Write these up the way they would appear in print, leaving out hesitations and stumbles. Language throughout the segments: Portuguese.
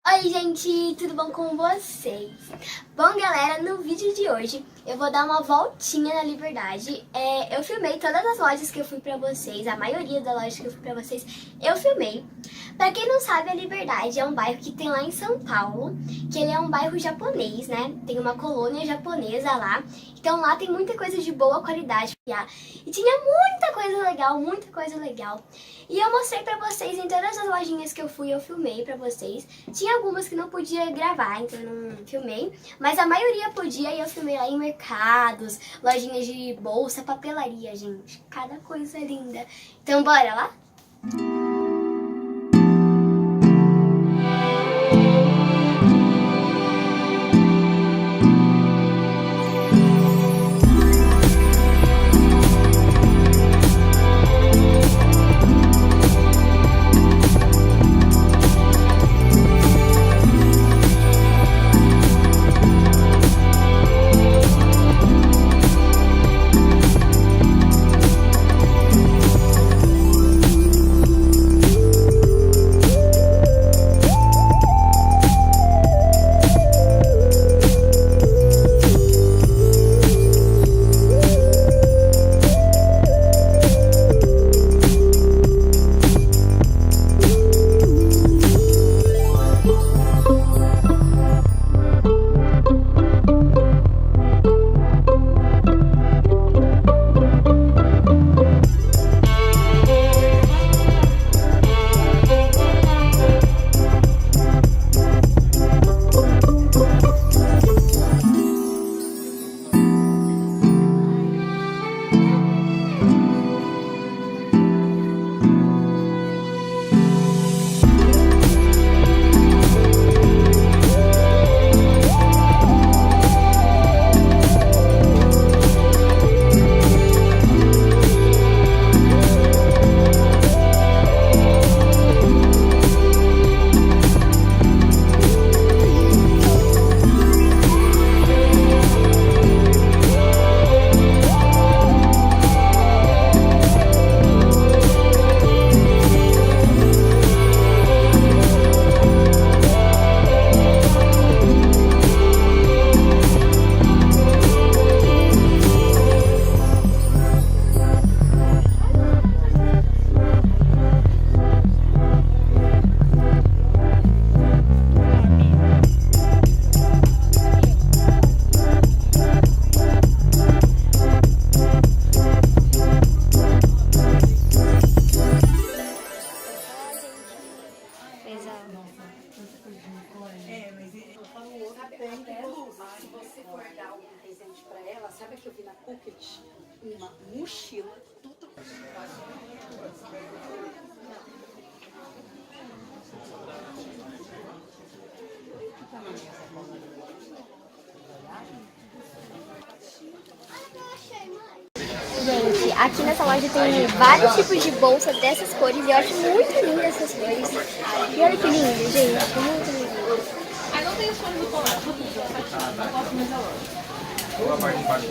Oi gente, tudo bom com vocês? Bom galera, no vídeo de hoje eu vou dar uma voltinha na Liberdade. Eu filmei todas as lojas que eu fui pra vocês, a maioria das lojas que eu fui pra vocês eu filmei. Pra quem não sabe, a Liberdade é um bairro que tem lá em São Paulo, que ele é um bairro japonês, né? Tem uma colônia japonesa lá, então lá tem muita coisa de boa qualidade. E tinha muita coisa legal, muita coisa legal. E eu mostrei pra vocês em todas as lojinhas que eu fui, eu filmei pra vocês. Tinha algumas que não podia gravar, então eu não filmei. Mas a maioria podia e eu filmei lá em mercados, lojinhas de bolsa, papelaria, gente. Cada coisa linda. Então bora lá? Se você for dar algum presente pra ela, sabe que eu vi na Pocket? Uma mochila toda. Gente, aqui nessa loja tem vários tipos de bolsa dessas cores e eu acho muito lindas essas cores. E olha que lindo, gente, muito lindo. Aí não tem os fones do colar, tudo, não posso mais a loja. Boa parte de baixo.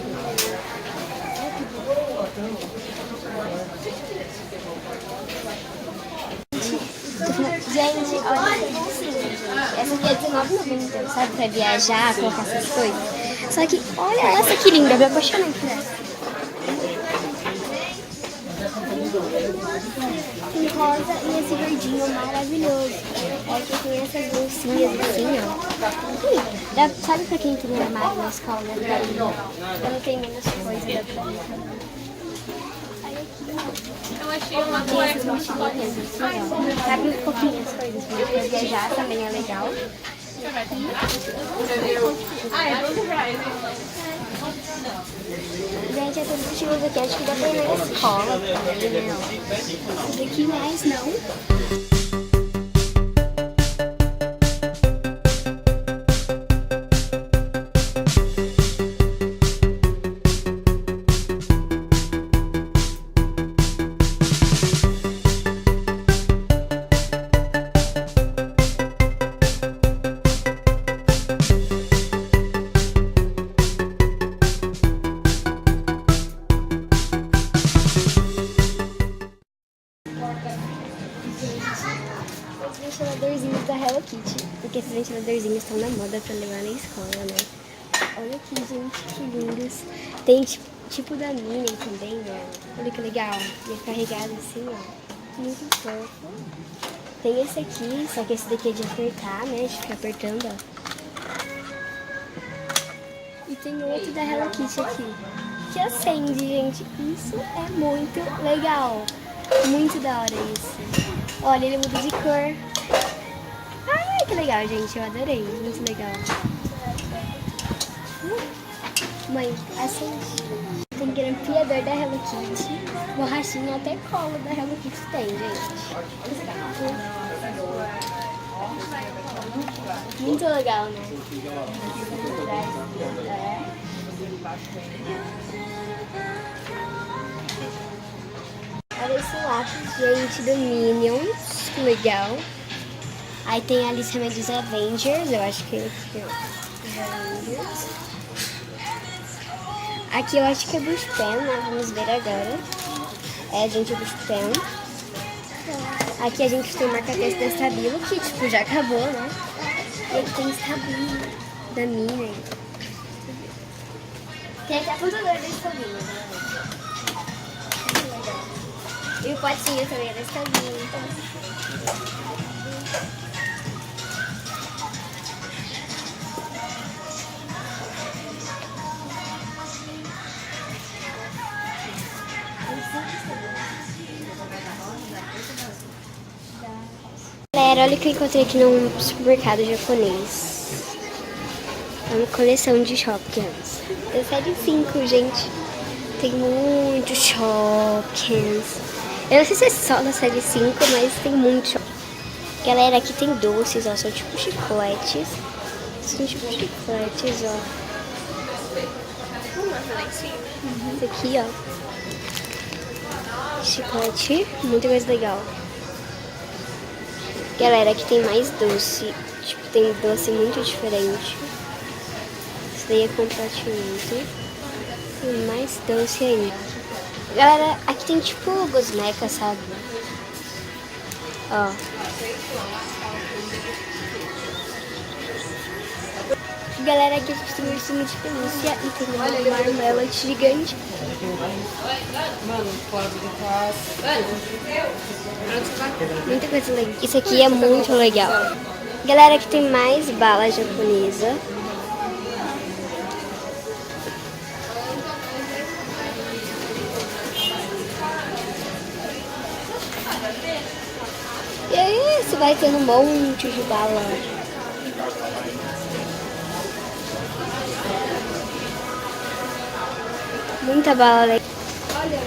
Gente, olha essa bolsinha, gente. Essa aqui é R$19,90, sabe? Pra viajar, colocar essas coisas. Só que, olha essa que linda, eu me apaixonei por essa. Tem rosa e esse verdinho maravilhoso. Aqui tem essas bolsinhas assim, ó. Sabe pra quem tem armário na escola, né? Pra mim, eu não tenho menos coisa da pra mim. Eu achei uma Tem essas mochilinhas assim, ó. Cabe um pouquinho as coisas pra viajar, também é legal. Ah, é R$12. Gente, essas mochilas aqui acho que dá pra ir na escola também, né? Esse daqui mais não. Gente, esses ventiladorzinhos estão na moda pra levar na escola, né? Olha aqui, gente, que lindos. Tem tipo da Minnie também, ó. Olha que legal. E é carregado assim, ó. Muito fofo. Tem esse aqui, só que esse daqui é de apertar, né? De ficar apertando, ó. E tem outro da Hello Kitty aqui, que acende, gente. Isso é muito legal. Muito da hora isso. Olha, ele muda de cor. Ai, que legal, gente. Eu adorei. Muito legal. Mãe, acende. Tem grampeador da Hello Kitty. Borrachinha até cola da Hello Kitty tem, gente. Muito legal, né? Olha esse lápis, gente, do Minions. Que legal. Aí tem a lista também dos Avengers. Eu acho que é aqui, ó. Os Avengers. Aqui eu acho que é dos Pen, né? Vamos ver agora. É, gente, dos Pen. Aqui a gente tem marca-texto da Stabilo, que tipo, já acabou, né? E aqui tem Stabilo da Minnie. Tem até a contadora da Stabilo, né? E o potinho também é da Stabilo. Galera, olha o que eu encontrei aqui num supermercado japonês. É uma coleção de Shopkins. É série 5, gente. Tem muitos Shopkins. Eu não sei se é só da série 5, mas tem muitos Shopkins. Galera, aqui tem doces, ó. São tipo chicletes. São tipo chicletes, ó. Esse aqui, ó. Chiclete. Muita coisa legal. Galera, aqui tem mais doce. Tipo, tem doce muito diferente. Isso daí é compartimento. Tem mais doce aí. Galera, aqui tem tipo gosmeca, sabe? Ó. Galera, aqui a gente tem ursinho de pelúcia e tem uma marmela gigante. Muita coisa legal. Isso aqui é muito legal. Galera, aqui tem mais bala japonesa. E aí, você vai tendo um monte de bala. Muita bala legal. Olha,